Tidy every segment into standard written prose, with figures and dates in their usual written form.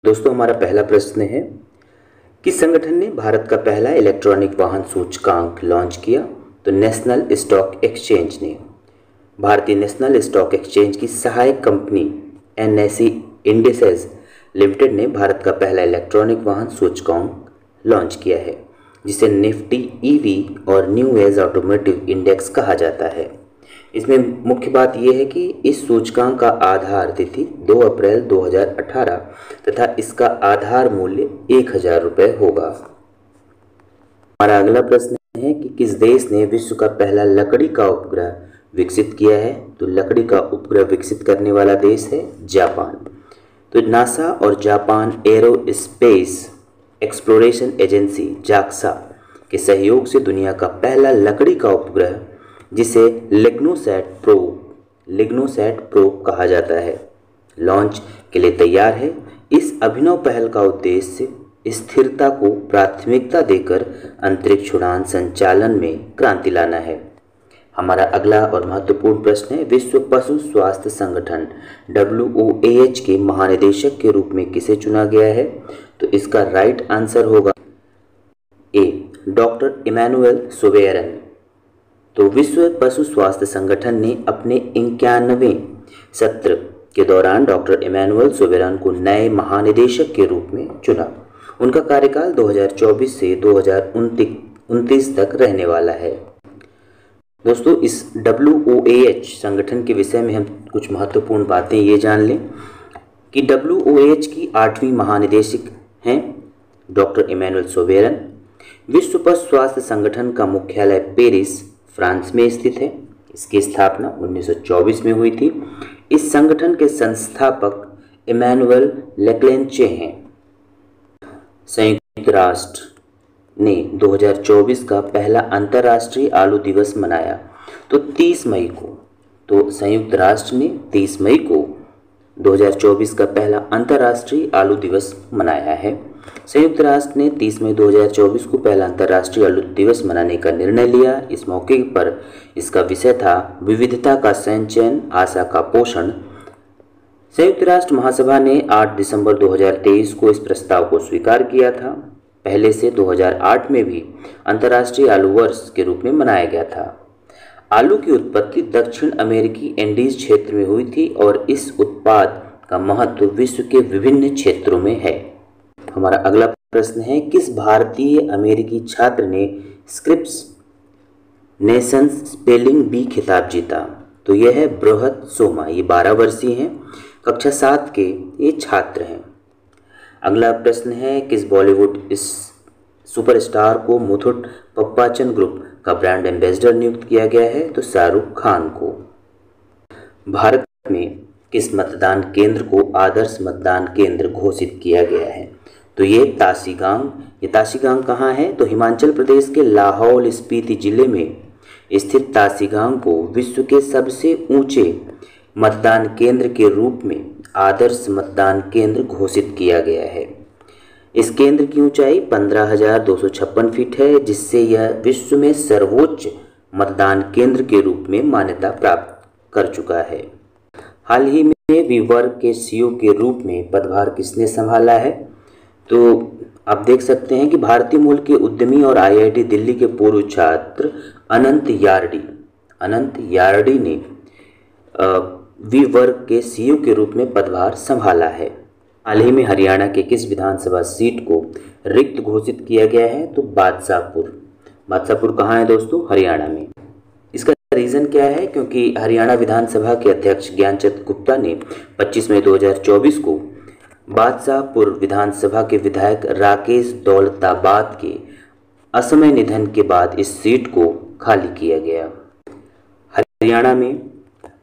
दोस्तों, हमारा पहला प्रश्न है, किस संगठन ने भारत का पहला इलेक्ट्रॉनिक वाहन सूचकांक लॉन्च किया? तो नेशनल स्टॉक एक्सचेंज ने। भारतीय नेशनल स्टॉक एक्सचेंज की सहायक कंपनी एनएसई इंडिसेस लिमिटेड ने भारत का पहला इलेक्ट्रॉनिक वाहन सूचकांक लॉन्च किया है, जिसे निफ्टी ईवी और न्यू एज ऑटोमोटिव इंडेक्स कहा जाता है। इसमें मुख्य बात यह है कि इस सूचकांक का आधार तिथि 2 अप्रैल 2018 तथा इसका आधार मूल्य 1000 रुपये होगा। हमारा अगला प्रश्न है कि किस देश ने विश्व का पहला लकड़ी का उपग्रह विकसित किया है? तो लकड़ी का उपग्रह विकसित करने वाला देश है जापान। तो नासा और Japan aerospace exploration agency JAXA के सहयोग से दुनिया का पहला लकड़ी का उपग्रह, जिसे लिग्नोसैट प्रोब कहा जाता है, लॉन्च के लिए तैयार है। इस अभिनव पहल का उद्देश्य स्थिरता को प्राथमिकता देकर अंतरिक्ष उड़ान संचालन में क्रांति लाना है। हमारा अगला और महत्वपूर्ण प्रश्न है, विश्व पशु स्वास्थ्य संगठन WOAH के महानिदेशक के रूप में किसे चुना गया है? तो इसका राइट आंसर होगा ए, डॉक्टर इमैनुएल सोवेरन। तो विश्व पशु स्वास्थ्य संगठन ने अपने 91वें सत्र के दौरान डॉक्टर इमैनुएल सोवेरन को नए महानिदेशक के रूप में चुना। उनका कार्यकाल 2024 से 2029 तक रहने वाला है। दोस्तों, इस WOAH संगठन के विषय में हम कुछ महत्वपूर्ण बातें ये जान लें कि WOAH की 8वीं महानिदेशक हैं डॉक्टर इमैनुएल सोवेरन। विश्व पशु स्वास्थ्य संगठन का मुख्यालय पेरिस, फ्रांस में स्थित है। इसकी स्थापना 1924 में हुई थी। इस संगठन के संस्थापक इमैनुएल लेक्लेंचे हैं। संयुक्त राष्ट्र ने 2024 का पहला अंतर्राष्ट्रीय आलू दिवस मनाया, तो 30 मई को। तो संयुक्त राष्ट्र ने 30 मई को 2024 का पहला अंतर्राष्ट्रीय आलू दिवस मनाया है। संयुक्त राष्ट्र ने 30 मई 2024 को पहला अंतर्राष्ट्रीय आलू दिवस मनाने का निर्णय लिया। इस मौके पर इसका विषय था विविधता का संचयन, आशा का पोषण। संयुक्त राष्ट्र महासभा ने 8 दिसंबर 2023 को इस प्रस्ताव को स्वीकार किया था। पहले से 2008 में भी अंतर्राष्ट्रीय आलू वर्ष के रूप में मनाया गया था। आलू की उत्पत्ति दक्षिण अमेरिकी एंडीज क्षेत्र में हुई थी और इस उत्पाद का महत्व विश्व के विभिन्न क्षेत्रों में है। हमारा अगला प्रश्न है, किस भारतीय अमेरिकी छात्र ने स्क्रिप्स नेशंस स्पेलिंग बी खिताब जीता? तो यह है बृहत सोमा। ये 12 वर्षीय हैं, कक्षा 7 के ये छात्र हैं। अगला प्रश्न है, किस बॉलीवुड इस सुपरस्टार को मुथुट पप्पाचन ग्रुप का ब्रांड एम्बेसडर नियुक्त किया गया है? तो शाहरुख खान को। भारत में किस मतदान केंद्र को आदर्श मतदान केंद्र घोषित किया गया है? तो ये तासीगांग। ये तासीगांग कहाँ है? तो हिमाचल प्रदेश के लाहौल स्पीति जिले में स्थित तासीगांग को विश्व के सबसे ऊंचे मतदान केंद्र के रूप में आदर्श मतदान केंद्र घोषित किया गया है। इस केंद्र की ऊंचाई 15,256 फीट है, जिससे यह विश्व में सर्वोच्च मतदान केंद्र के रूप में मान्यता प्राप्त कर चुका है। हाल ही में विवर्ग के सीईओ के रूप में पदभार किसने संभाला है? तो आप देख सकते हैं कि भारतीय मूल के उद्यमी और IIT दिल्ली के पूर्व छात्र अनंत यार्डी ने विवर्ग के सीईओ के रूप में पदभार संभाला है। हाल ही में हरियाणा के किस विधानसभा सीट को रिक्त घोषित किया गया है? तो बादशाहपुर कहाँ है दोस्तों? हरियाणा में। इसका रीज़न क्या है? क्योंकि हरियाणा विधानसभा के अध्यक्ष ज्ञानचंद गुप्ता ने 25 मई 2024 को बादशाहपुर विधानसभा के विधायक राकेश दौलताबाद के असमय निधन के बाद इस सीट को खाली किया गया। हरियाणा में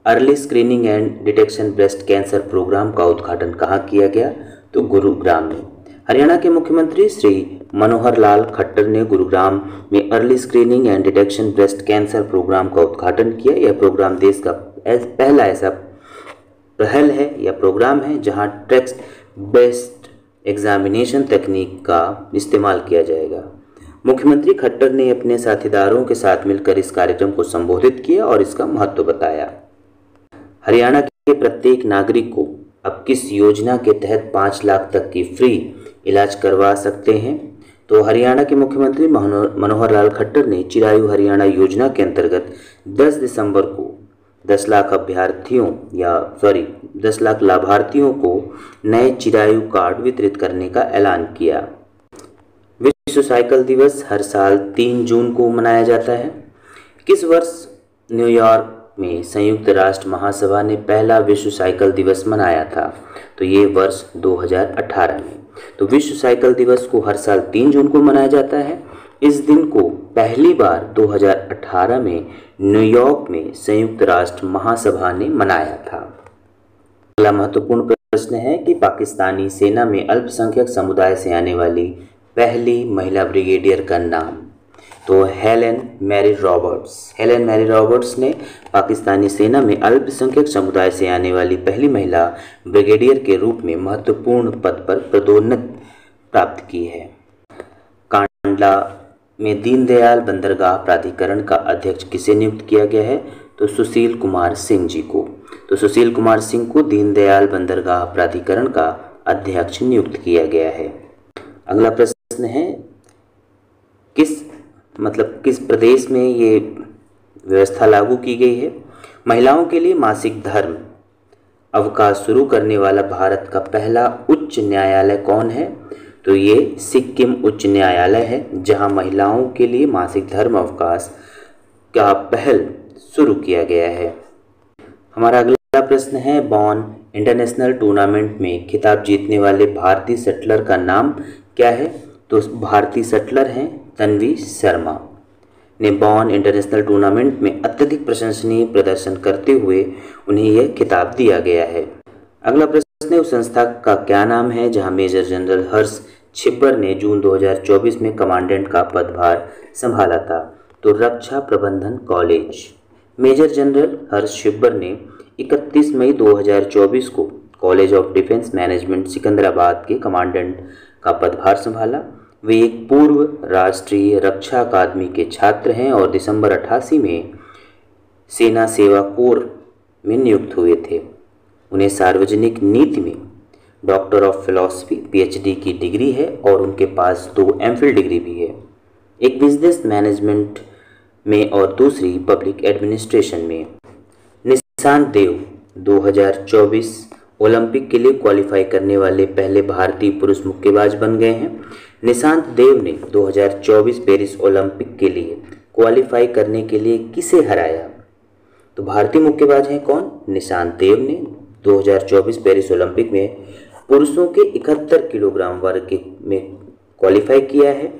early screening and detection breast cancer programme का उद्घाटन कहाँ किया गया? तो गुरुग्राम में। हरियाणा के मुख्यमंत्री श्री मनोहर लाल खट्टर ने गुरुग्राम में early screening and detection breast cancer programme का उद्घाटन किया। यह प्रोग्राम देश का पहला ऐसा पहल है या प्रोग्राम है जहां टेक्स्ट बेस्ड एग्जामिनेशन तकनीक का इस्तेमाल किया जाएगा। मुख्यमंत्री खट्टर ने अपने साथीदारों के साथ मिलकर इस कार्यक्रम को संबोधित किया और इसका महत्व बताया। हरियाणा के प्रत्येक नागरिक को अब किस योजना के तहत 5 लाख तक की फ्री इलाज करवा सकते हैं? तो हरियाणा के मुख्यमंत्री मनोहर लाल खट्टर ने चिरायु हरियाणा योजना के अंतर्गत 10 दिसंबर को 10 लाख लाभार्थियों को नए चिरायु कार्ड वितरित करने का ऐलान किया। विश्व साइकिल दिवस हर साल 3 जून को मनाया जाता है। किस वर्ष न्यूयॉर्क में संयुक्त राष्ट्र महासभा ने पहला विश्व साइकिल दिवस मनाया था? तो ये वर्ष 2018 में। तो विश्व साइकिल दिवस को हर साल 3 जून को मनाया जाता है। इस दिन को पहली बार 2018 में न्यूयॉर्क में संयुक्त राष्ट्र महासभा ने मनाया था। अगला महत्वपूर्ण प्रश्न है कि पाकिस्तानी सेना में अल्पसंख्यक समुदाय से आने वाली पहली महिला ब्रिगेडियर का नाम? तो हेलेन मैरी रॉबर्ट्स ने पाकिस्तानी सेना में अल्पसंख्यक समुदाय से आने वाली पहली महिला ब्रिगेडियर के रूप में महत्वपूर्ण पद पर पदोन्नति प्राप्त की है। कांडला में दीनदयाल बंदरगाह प्राधिकरण का अध्यक्ष किसे नियुक्त किया गया है? तो सुशील कुमार सिंह जी को। तो सुशील कुमार सिंह को दीनदयाल बंदरगाह प्राधिकरण का अध्यक्ष नियुक्त किया गया है। अगला प्रश्न है किस प्रदेश में ये व्यवस्था लागू की गई है? महिलाओं के लिए मासिक धर्म अवकाश शुरू करने वाला भारत का पहला उच्च न्यायालय कौन है? तो ये सिक्किम उच्च न्यायालय है, जहां महिलाओं के लिए मासिक धर्म अवकाश का पहल शुरू किया गया है। हमारा अगला प्रश्न है बॉर्न इंटरनेशनल टूर्नामेंट में खिताब जीतने वाले भारतीय शटलर का नाम क्या है? तो भारतीय शटलर हैं तन्वी शर्मा ने बॉर्न इंटरनेशनल टूर्नामेंट में अत्यधिक प्रशंसनीय प्रदर्शन करते हुए उन्हें यह खिताब दिया गया है। अगला प्रश्न है उस संस्था का क्या नाम है जहां मेजर जनरल हर्ष छिब्बर ने जून 2024 में कमांडेंट का पदभार संभाला था? तो रक्षा प्रबंधन कॉलेज। मेजर जनरल हर्ष छिब्बर ने 31 मई 2024 को college of defence management Secunderabad के कमांडेंट का पदभार संभाला। वे एक पूर्व राष्ट्रीय रक्षा अकादमी के छात्र हैं और दिसंबर 88 में सेना सेवा कोर में नियुक्त हुए थे। उन्हें सार्वजनिक नीति में डॉक्टर ऑफ फिलॉसफी PhD की डिग्री है और उनके पास 2 MPhil डिग्री भी है, एक बिजनेस मैनेजमेंट में और दूसरी पब्लिक एडमिनिस्ट्रेशन में। निशांत देव 2024 ओलंपिक के लिए क्वालिफाई करने वाले पहले भारतीय पुरुष मुक्केबाज बन गए हैं। निशांत देव ने 2024 पेरिस ओलंपिक के लिए क्वालिफाई करने के लिए किसे हराया? तो भारतीय मुक्केबाज हैं कौन? निशांत देव ने 2024 पेरिस ओलंपिक में पुरुषों के 71 किलोग्राम वर्ग में क्वालिफाई किया है।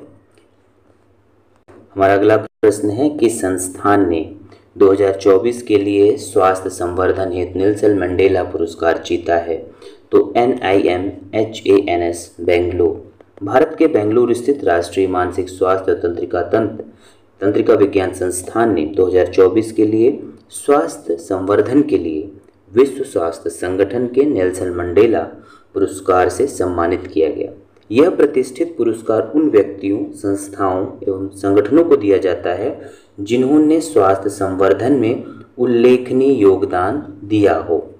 हमारा अगला प्रश्न है कि संस्थान ने 2024 के लिए स्वास्थ्य संवर्धन हेतु नेल्सन मंडेला पुरस्कार जीता है? तो NIMHANS बेंगलुरु, भारत के बेंगलुरु स्थित राष्ट्रीय मानसिक स्वास्थ्य तंत्रिका विज्ञान संस्थान ने 2024 के लिए स्वास्थ्य संवर्धन के लिए विश्व स्वास्थ्य संगठन के नेल्सन मंडेला पुरस्कार से सम्मानित किया गया। यह प्रतिष्ठित पुरस्कार उन व्यक्तियों, संस्थाओं एवं संगठनों को दिया जाता है जिन्होंने स्वास्थ्य संवर्धन में उल्लेखनीय योगदान दिया हो।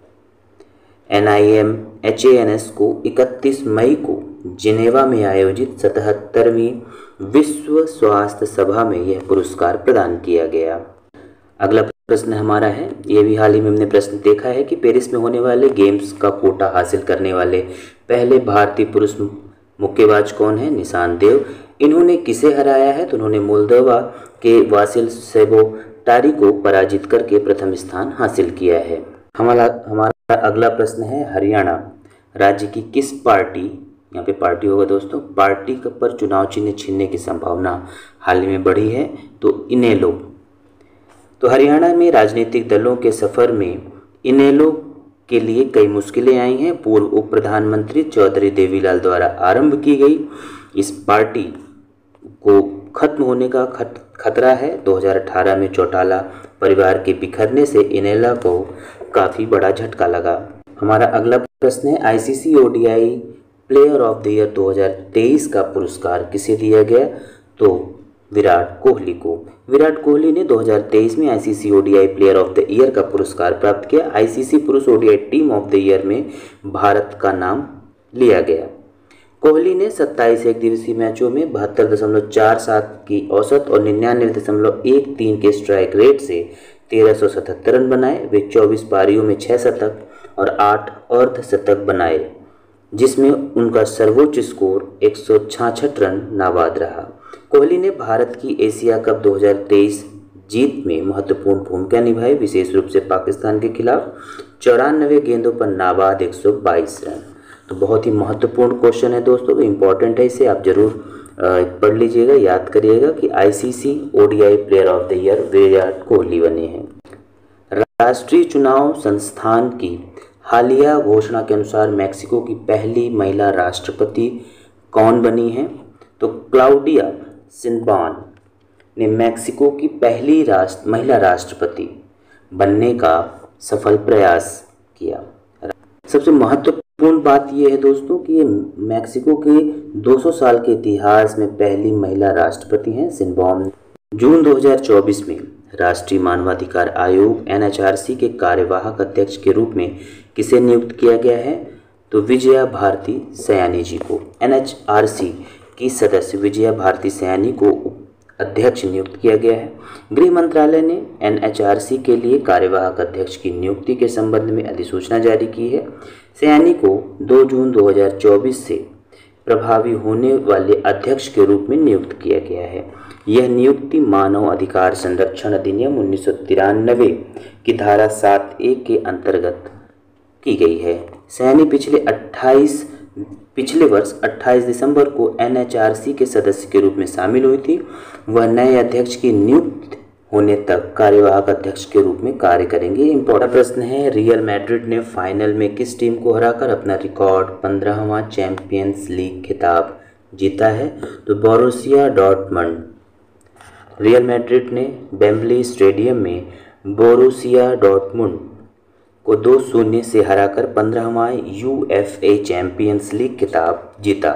NIMHANS को 31 मई को जिनेवा में आयोजित 77वीं विश्व स्वास्थ्य सभा में यह पुरस्कार प्रदान किया गया। अगला प्रश्न हमारा है, ये भी हाल ही में हमने प्रश्न देखा है कि पेरिस में होने वाले गेम्स का कोटा हासिल करने वाले पहले भारतीय पुरुष मुक्केबाज कौन है? निशांत देव। इन्होंने किसे हराया है? तो उन्होंने मोल्दोवा के वासिल सेबोटारी को पराजित करके प्रथम स्थान हासिल किया है। हमारा अगला प्रश्न है, हरियाणा राज्य की किस पार्टी, यहाँ पे पार्टी होगा दोस्तों, पार्टी पर चुनाव चिन्ह छीनने की संभावना हाल ही में बढ़ी है? तो इनेलो। तो हरियाणा में राजनीतिक दलों के सफर में इनेलो के लिए कई मुश्किलें आई हैं। पूर्व उप प्रधानमंत्री चौधरी देवीलाल द्वारा आरंभ की गई इस पार्टी को खत्म होने का खतरा है। 2018 में चौटाला परिवार के बिखरने से इनेलो को काफ़ी बड़ा झटका लगा। हमारा अगला प्रश्न है, ICC ODI player of the year 2023 का पुरस्कार किसे दिया गया? तो विराट कोहली को। विराट कोहली ने 2023 में ICC ODI player of the year का पुरस्कार प्राप्त किया। आईसीसी पुरुष ODI team of the year में भारत का नाम लिया गया। कोहली ने 27 एक दिवसीय मैचों में 72.47 की औसत और 99.13 के स्ट्राइक रेट से 1377 रन बनाए। वे 24 पारियों में 6 शतक और 8 अर्धशतक बनाए, जिसमें उनका सर्वोच्च स्कोर 166 रन नाबाद रहा। कोहली ने भारत की एशिया कप 2023 जीत में महत्वपूर्ण भूमिका निभाई, विशेष रूप से पाकिस्तान के खिलाफ 94 गेंदों पर नाबाद 122 रन। तो बहुत ही महत्वपूर्ण क्वेश्चन है दोस्तों, इम्पॉर्टेंट है, इसे आप जरूर पढ़ लीजिएगा, याद करिएगा कि ICC ODI player of the year Virat Kohli बने हैं। राष्ट्रीय चुनाव संस्थान की हालिया घोषणा के अनुसार मेक्सिको की पहली महिला राष्ट्रपति कौन बनी है? तो क्लाउडिया शिनबाम ने मेक्सिको की पहली महिला राष्ट्रपति बनने का सफल प्रयास किया। सबसे महत्वपूर्ण बात यह है दोस्तों कि ये मेक्सिको के 200 साल के इतिहास में पहली महिला राष्ट्रपति हैं शिनबाम। जून 2024 में राष्ट्रीय मानवाधिकार आयोग एनएचआरसी के कार्यवाहक अध्यक्ष के रूप में किसे नियुक्त किया गया है? तो विजया भारती सयानी जी को। एनएचआरसी की सदस्य विजया भारती सयानी को अध्यक्ष नियुक्त किया गया है। गृह मंत्रालय ने एनएचआरसी के लिए कार्यवाहक अध्यक्ष की नियुक्ति के संबंध में अधिसूचना जारी की है। सयानी को 2 जून 2024 से प्रभावी होने वाले अध्यक्ष के रूप में नियुक्त किया गया है। यह नियुक्ति मानव अधिकार संरक्षण अधिनियम 1993 की धारा 7(a) के अंतर्गत की गई है। सयानी पिछले वर्ष 28 दिसंबर को एनएचआरसी के सदस्य के रूप में शामिल हुई थी। वह नए अध्यक्ष की नियुक्त होने तक कार्यवाहक अध्यक्ष के रूप में कार्य करेंगे। इम्पोर्टेंट प्रश्न है, रियल मैड्रिड ने फाइनल में किस टीम को हराकर अपना रिकॉर्ड 15वां चैंपियंस लीग खिताब जीता है? तो बोरुसिया डॉर्टमंड। रियल मैड्रिड ने वेम्बली स्टेडियम में बोरुसिया डॉर्टमुंड को 2-0 से हराकर 15वां यूएफए चैंपियंस लीग खिताब जीता।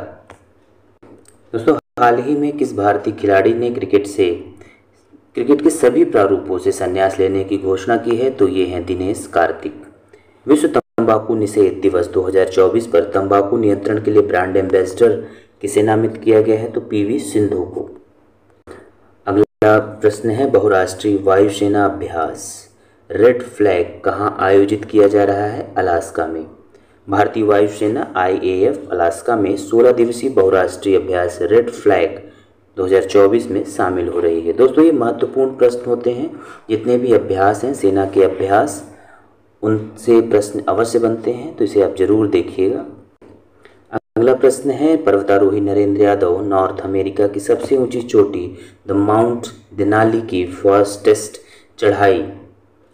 दोस्तों, हाल ही में किस भारतीय खिलाड़ी ने क्रिकेट के सभी प्रारूपों से संन्यास लेने की घोषणा की है? तो ये हैं दिनेश कार्तिक। विश्व तंबाकू निषेध दिवस 2024 पर तंबाकू नियंत्रण के लिए ब्रांड एम्बेसडर किसे नामित किया गया है? तो पीवी सिंधु को। अगला प्रश्न है, बहुराष्ट्रीय वायुसेना अभ्यास रेड फ्लैग कहाँ आयोजित किया जा रहा है? अलास्का में। भारतीय वायुसेना आईएएफ अलास्का में 16 दिवसीय बहुराष्ट्रीय अभ्यास रेड फ्लैग 2024 में शामिल हो रही है। दोस्तों, ये महत्वपूर्ण प्रश्न होते हैं, जितने भी अभ्यास हैं सेना के अभ्यास, उनसे प्रश्न अवश्य बनते हैं, तो इसे आप जरूर देखिएगा। अगला प्रश्न है, पर्वतारोही नरेंद्र यादव नॉर्थ अमेरिका की सबसे ऊंची चोटी द माउंट देनाली की फास्टेस्ट चढ़ाई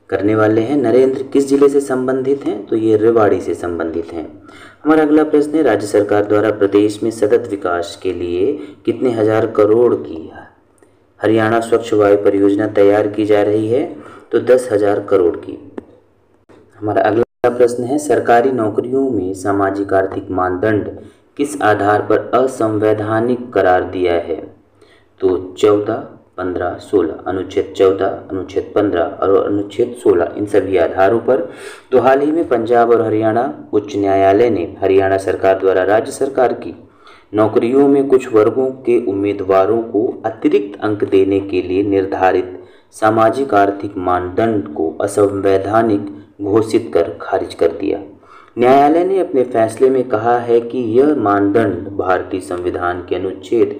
करने वाले हैं। नरेंद्र किस जिले से संबंधित हैं? तो ये रेवाड़ी से संबंधित हैं। हमारा अगला प्रश्न है, राज्य सरकार द्वारा प्रदेश में सतत विकास के लिए कितने हजार करोड़ की हरियाणा स्वच्छ वायु परियोजना तैयार की जा रही है? तो 10,000 करोड़ की। हमारा अगला प्रश्न है, सरकारी नौकरियों में सामाजिक आर्थिक मानदंड किस आधार पर असंवैधानिक करार दिया है? तो 14, 15, 16, अनुच्छेद 14, अनुच्छेद 15 और अनुच्छेद 16, इन सभी आधारों पर। तो हाल ही में पंजाब और हरियाणा उच्च न्यायालय ने हरियाणा सरकार द्वारा राज्य सरकार की नौकरियों में कुछ वर्गों के उम्मीदवारों को अतिरिक्त अंक देने के लिए निर्धारित सामाजिक आर्थिक मानदंड को असंवैधानिक घोषित कर खारिज कर दिया। न्यायालय ने अपने फैसले में कहा है कि यह मानदंड भारतीय संविधान के अनुच्छेद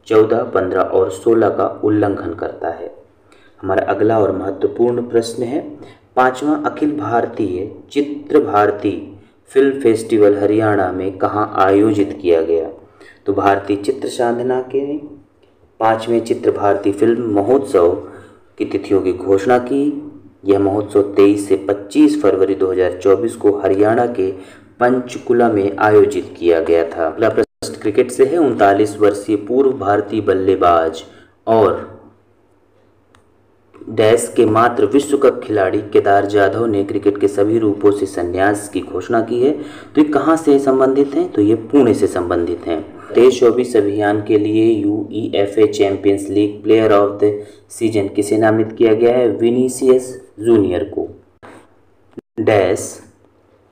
14, 15 और 16 का उल्लंघन करता है। हमारा अगला और महत्वपूर्ण प्रश्न है, 5वां अखिल भारतीय चित्र भारती फिल्म फेस्टिवल हरियाणा में कहाँ आयोजित किया गया? तो भारतीय चित्र साधना के 5वें चित्र भारती फिल्म महोत्सव की तिथियों की घोषणा की। यह महोत्सव 23 से 25 फरवरी 2024 को हरियाणा के पंचकुला में आयोजित किया गया था। अगला प्रश्न क्रिकेट से है, 39 वर्षीय पूर्व भारतीय बल्लेबाज और डैश के मात्र विश्व कप खिलाड़ी केदार जाधव ने क्रिकेट के सभी रूपों से संन्यास की घोषणा की है। तो ये कहाँ से संबंधित हैं? तो ये पुणे से संबंधित हैं। 23-24 अभियान के लिए UEFA champions league player of the season किसे नामित किया गया है? विनीसियस जूनियर को। डैश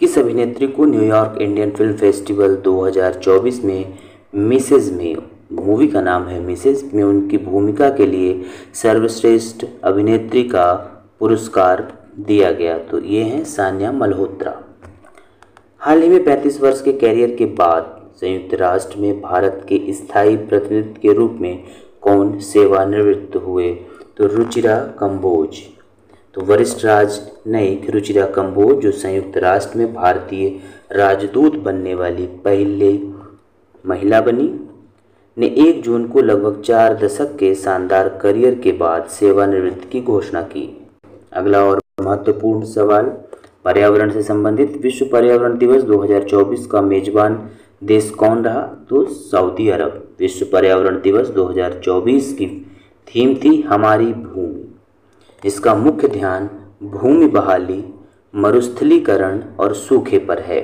किस अभिनेत्री को न्यूयॉर्क इंडियन फिल्म फेस्टिवल 2024 में मिसेज में, मूवी का नाम है मिसेज में, उनकी भूमिका के लिए सर्वश्रेष्ठ अभिनेत्री का पुरस्कार दिया गया? तो ये हैं सान्या मल्होत्रा। हाल ही में 35 वर्ष के कैरियर के बाद संयुक्त राष्ट्र में भारत के स्थायी प्रतिनिधि के रूप में कौन सेवानिवृत्त हुए? तो रुचिरा कंबोज। तो वरिष्ठ राजनयिक रुचिरा कंबोज, जो संयुक्त राष्ट्र में भारतीय राजदूत बनने वाली पहली महिला बनी, ने 1 जून को लगभग 4 दशक के शानदार करियर के बाद सेवानिवृत्ति की घोषणा की। अगला और महत्वपूर्ण सवाल पर्यावरण से संबंधित। विश्व पर्यावरण दिवस 2024 का मेजबान देश कौन रहा? तो सऊदी अरब। विश्व पर्यावरण दिवस 2024 की थीम थी हमारी भूमि। इसका मुख्य ध्यान भूमि बहाली, मरुस्थलीकरण और सूखे पर है।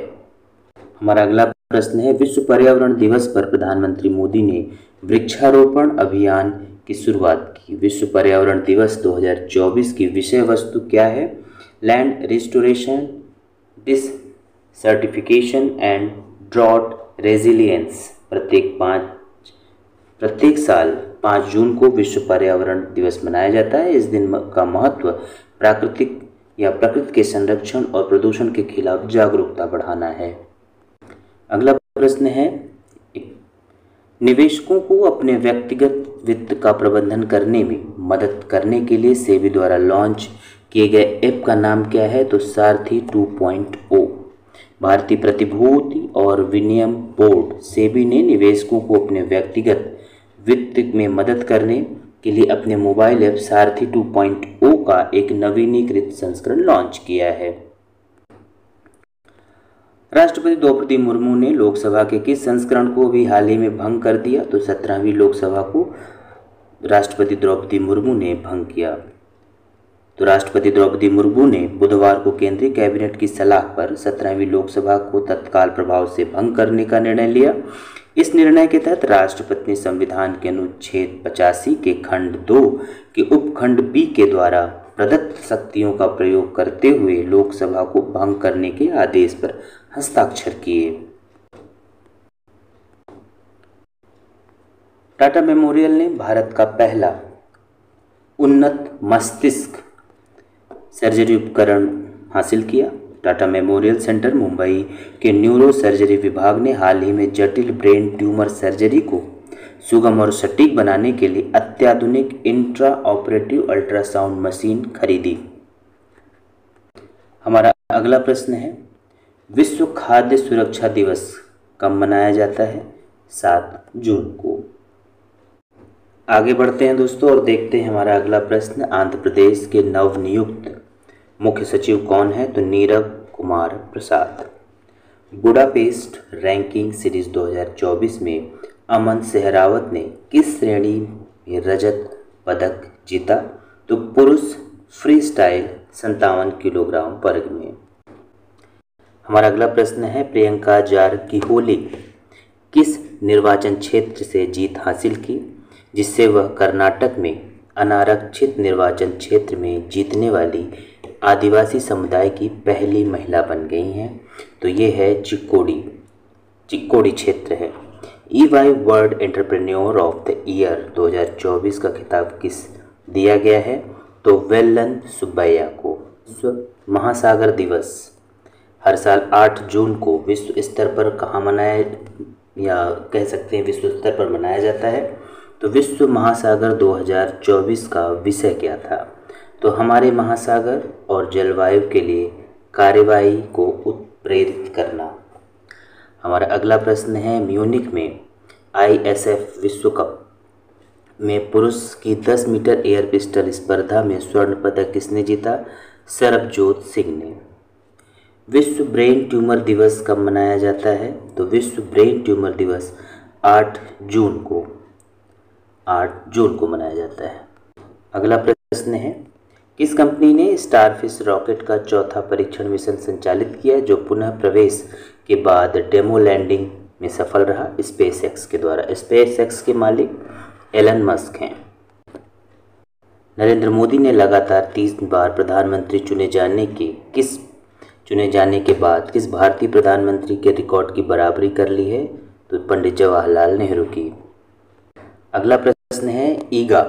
हमारा अगला प्रश्न है, विश्व पर्यावरण दिवस पर प्रधानमंत्री मोदी ने वृक्षारोपण अभियान की शुरुआत की। विश्व पर्यावरण दिवस 2024 की विषय वस्तु क्या है? Land restoration, desertification and drought resilience. प्रत्येक साल 5 जून को विश्व पर्यावरण दिवस मनाया जाता है। इस दिन का महत्व प्रकृति के संरक्षण और प्रदूषण के खिलाफ जागरूकता बढ़ाना है। अगला प्रश्न है, निवेशकों को अपने व्यक्तिगत वित्त का प्रबंधन करने में मदद करने के लिए सेबी द्वारा लॉन्च किए गए ऐप का नाम क्या है? तो सारथी 2.0। भारतीय प्रतिभूति और विनिमय बोर्ड सेबी ने निवेशकों को अपने व्यक्तिगत वित्त में मदद करने के लिए अपने मोबाइल ऐप सारथी 2.0 का एक नवीनीकृत संस्करण लॉन्च किया है। राष्ट्रपति द्रौपदी मुर्मू ने लोकसभा के किस संस्करण को भी हाल ही में भंग कर दिया? तो 17वीं लोकसभा को राष्ट्रपति द्रौपदी मुर्मू ने भंग किया। तो राष्ट्रपति द्रौपदी मुर्मू ने बुधवार को केंद्रीय कैबिनेट की सलाह पर 17वीं लोकसभा को तत्काल प्रभाव से भंग करने का निर्णय लिया। इस निर्णय के तहत राष्ट्रपति ने संविधान के अनुच्छेद 85 के खंड 2 के उपखंड बी के द्वारा प्रदत्त शक्तियों का प्रयोग करते हुए लोकसभा को भंग करने के आदेश पर हस्ताक्षर किए। टाटा मेमोरियल ने भारत का पहला उन्नत मस्तिष्क सर्जरी उपकरण हासिल किया। टाटा मेमोरियल सेंटर मुंबई के न्यूरो सर्जरी विभाग ने हाल ही में जटिल ब्रेन ट्यूमर सर्जरी को सुगम और सटीक बनाने के लिए अत्याधुनिक इंट्रा ऑपरेटिव अल्ट्रासाउंड मशीन खरीदी। हमारा अगला प्रश्न है, विश्व खाद्य सुरक्षा दिवस कब मनाया जाता है? 7 जून को। आगे बढ़ते हैं दोस्तों और देखते हैं हमारा अगला प्रश्न, आंध्र प्रदेश के नवनियुक्त मुख्य सचिव कौन है? तो Nirav Kumar Prasad. Budapest ranking series 2024 में अमन सहरावत ने किस श्रेणी में रजत पदक जीता? तो पुरुष फ्री स्टाइल 57 किलोग्राम वर्ग में। हमारा अगला प्रश्न है, प्रियंका जारकिहोली किस निर्वाचन क्षेत्र से जीत हासिल की जिससे वह कर्नाटक में अनारक्षित निर्वाचन क्षेत्र में जीतने वाली आदिवासी समुदाय की पहली महिला बन गई हैं? तो ये है चिक्कोडी क्षेत्र है। EY world entrepreneur of the year 2024 का खिताब किस दिया गया है? तो वेल्लन सुब्बैया को। विश्व महासागर दिवस हर साल 8 जून को विश्व स्तर पर कहाँ मनाया, या कह सकते हैं विश्व स्तर पर मनाया जाता है? तो विश्व महासागर 2024 का विषय क्या था? तो हमारे महासागर और जलवायु के लिए कार्यवाही को उत्प्रेरित करना। हमारा अगला प्रश्न है, म्यूनिख में ISF विश्व कप में पुरुष की 10 मीटर एयर पिस्टल स्पर्धा में स्वर्ण पदक किसने जीता? सरबजोत सिंह ने। विश्व ब्रेन ट्यूमर दिवस कब मनाया जाता है? तो विश्व ब्रेन ट्यूमर दिवस 8 जून को मनाया जाता है। अगला प्रश्न है, किस कंपनी ने स्टारफिश रॉकेट का चौथा परीक्षण मिशन संचालित किया जो पुनः प्रवेश के बाद डेमो लैंडिंग में सफल रहा स्पेस एक्स के द्वारा। स्पेस एक्स के मालिक एलन मस्क हैं। नरेंद्र मोदी ने लगातार 30 बार प्रधानमंत्री चुने जाने के बाद किस भारतीय प्रधानमंत्री के रिकॉर्ड की बराबरी कर ली है? तो पंडित जवाहरलाल नेहरू की। अगला प्रश्न है ईगा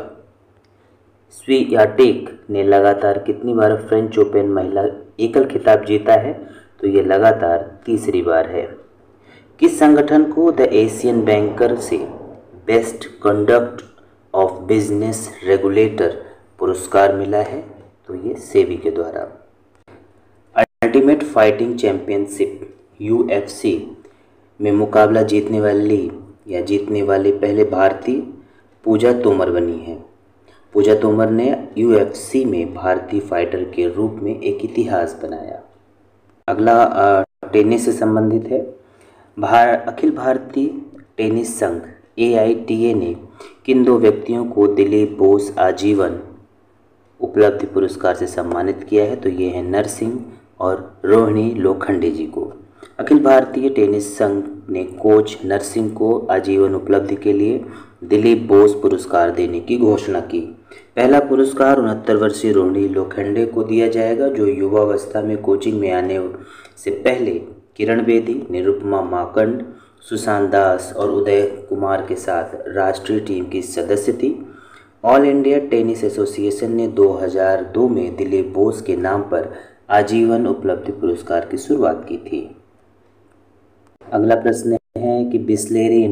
स्वियाटेक ने लगातार कितनी बार फ्रेंच ओपन महिला एकल खिताब जीता है? तो ये लगातार तीसरी बार है। किस संगठन को द एशियन बैंकर से best conduct of business regulator पुरस्कार मिला है? तो ये सेबी के द्वारा। अल्टीमेट फाइटिंग चैंपियनशिप UFC में मुकाबला जीतने वाली पहले भारतीय पूजा तोमर बनी है। पूजा तोमर ने UFC में भारतीय फाइटर के रूप में एक इतिहास बनाया। अगला टेनिस से संबंधित है। अखिल भारतीय टेनिस संघ AITA ने किन दो व्यक्तियों को दिलीप बोस आजीवन उपलब्धि पुरस्कार से सम्मानित किया है? तो ये है नरसिंह और रोहिणी लोखंडे जी को। अखिल भारतीय टेनिस संघ ने कोच नरसिंह को आजीवन उपलब्धि के लिए दिलीप बोस पुरस्कार देने की घोषणा की। पहला पुरस्कार 69 वर्षीय रोहिणी लोखंडे को दिया जाएगा, जो युवावस्था में कोचिंग में आने से पहले किरण बेदी, निरुपमा माकंड, सुशांत दास और उदय कुमार के साथ राष्ट्रीय टीम की सदस्य थी। ऑल इंडिया टेनिस एसोसिएशन ने 2002 में दिलीप बोस के नाम पर आजीवन उपलब्धि पुरस्कार की शुरुआत की थी। अगला प्रश्न है कि बिस्लेरी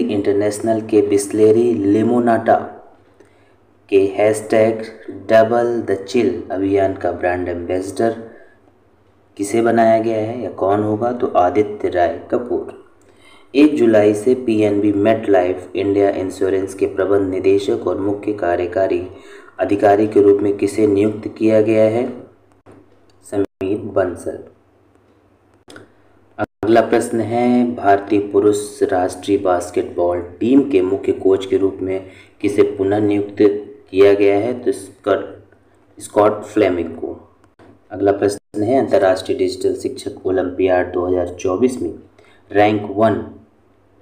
इंटरनेशनल के बिस्लेरी लिमोनाटा के हैशटैग डबल द चिल अभियान का ब्रांड एम्बेसडर किसे बनाया गया है या कौन होगा? तो आदित्य राय कपूर। 1 जुलाई से PNB MetLife India insurance के प्रबंध निदेशक और मुख्य कार्यकारी अधिकारी के रूप में किसे नियुक्त किया गया है? समीर बंसल। अगला प्रश्न है भारतीय पुरुष राष्ट्रीय बास्केटबॉल टीम के मुख्य कोच के रूप में किसे पुनः नियुक्त किया गया है? तो स्कॉट फ्लेमिंग को। अगला प्रश्न है अंतर्राष्ट्रीय डिजिटल शिक्षक ओलंपियाड 2024 में रैंक 1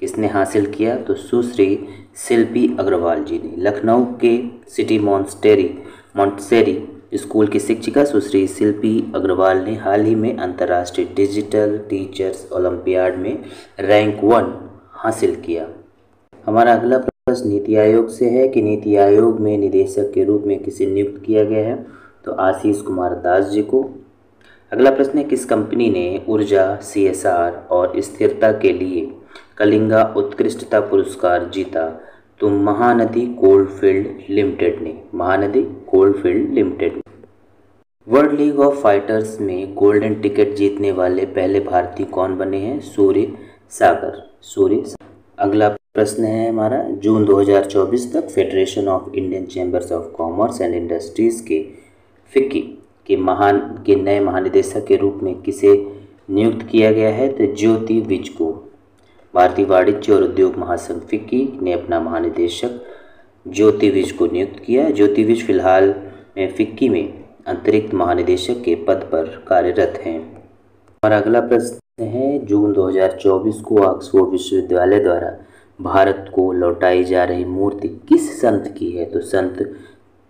किसने हासिल किया? तो सुश्री शिल्पी अग्रवाल जी ने। लखनऊ के सिटी मॉन्टेसरी स्कूल की शिक्षिका सुश्री शिल्पी अग्रवाल ने हाल ही में अंतर्राष्ट्रीय डिजिटल टीचर्स ओलंपियाड में रैंक 1 हासिल किया। हमारा अगला प्रश्न नीति आयोग से है कि नीति आयोग में निदेशक के रूप में किसे नियुक्त किया गया है? तो आशीष कुमार दास जी को। अगला प्रश्न है किस कंपनी ने ऊर्जा CSR और स्थिरता के लिए कलिंगा उत्कृष्टता पुरस्कार जीता? तो महानदी कोलफील्ड लिमिटेड ने। वर्ल्ड लीग ऑफ फाइटर्स में गोल्डन टिकट जीतने वाले पहले भारतीय कौन बने हैं? सूर्य सागर। अगला प्रश्न है हमारा जून 2024 तक federation of Indian chambers of commerce and industries के फिक्की के नए महानिदेशक के रूप में किसे नियुक्त किया गया है? तो ज्योति विज को। भारतीय वाणिज्य और उद्योग महासंघ फिक्की ने अपना महानिदेशक ज्योति विज को नियुक्त किया। ज्योति विज फिलहाल में फिक्की में अतिरिक्त महानिदेशक के पद पर कार्यरत हैं। और अगला प्रश्न है जून 2024 को ऑक्सफोर्ड विश्वविद्यालय द्वारा भारत को लौटाई जा रही मूर्ति किस संत की है? तो संत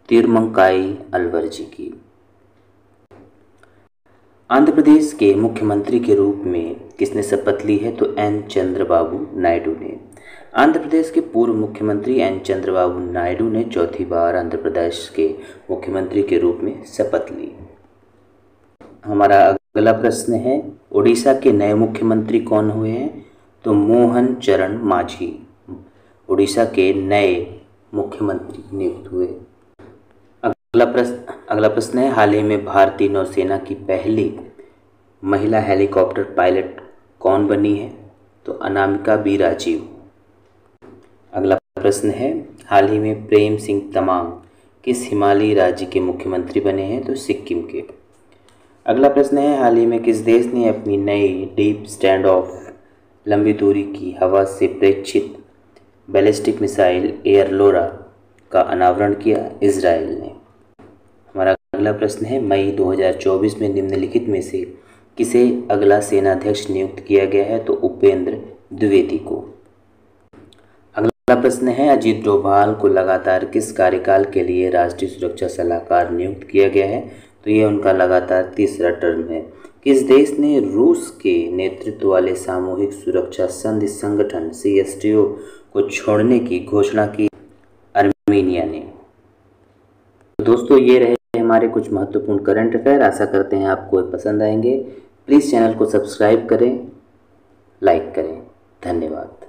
तिरुमंकाई आलवार जी की। आंध्र प्रदेश के मुख्यमंत्री के रूप में किसने शपथ ली है? तो N. चंद्रबाबू नायडू ने। आंध्र प्रदेश के पूर्व मुख्यमंत्री N. चंद्रबाबू नायडू ने चौथी बार आंध्र प्रदेश के मुख्यमंत्री के रूप में शपथ ली। हमारा अगला प्रश्न है उड़ीसा के नए मुख्यमंत्री कौन हुए हैं? तो मोहन चरण मांझी उड़ीसा के नए मुख्यमंत्री नियुक्त हुए। अगला प्रश्न है हाल ही में भारतीय नौसेना की पहली महिला हेलीकॉप्टर पायलट कौन बनी है? तो अनामिका बी राजीव। अगला प्रश्न है हाल ही में प्रेम सिंह तमांग किस हिमालयी राज्य के मुख्यमंत्री बने हैं? तो सिक्किम के। अगला प्रश्न है हाल ही में किस देश ने अपनी नई डीप स्टैंड ऑफ लंबी दूरी की हवा से प्रेक्षित बैलिस्टिक मिसाइल एयरलोरा का अनावरण किया? इजराइल ने। हमारा अगला प्रश्न है मई 2024 में निम्नलिखित में से किसे अगला सेनाध्यक्ष नियुक्त किया गया है? तो उपेंद्र द्विवेदी को। अगला प्रश्न है, अजीत डोभाल को लगातार किस कार्यकाल के लिए राष्ट्रीय सुरक्षा सलाहकार नियुक्त किया गया है? तो ये उनका लगातार तीसरा टर्म है। किस देश ने रूस के नेतृत्व वाले सामूहिक सुरक्षा संधि संगठन CSTO को छोड़ने की घोषणा की? आर्मेनिया ने। तो दोस्तों ये रहे हमारे कुछ महत्वपूर्ण करंट अफेयर। आशा करते हैं आपको पसंद आएंगे। प्लीज़ चैनल को सब्सक्राइब करें, लाइक करें। धन्यवाद।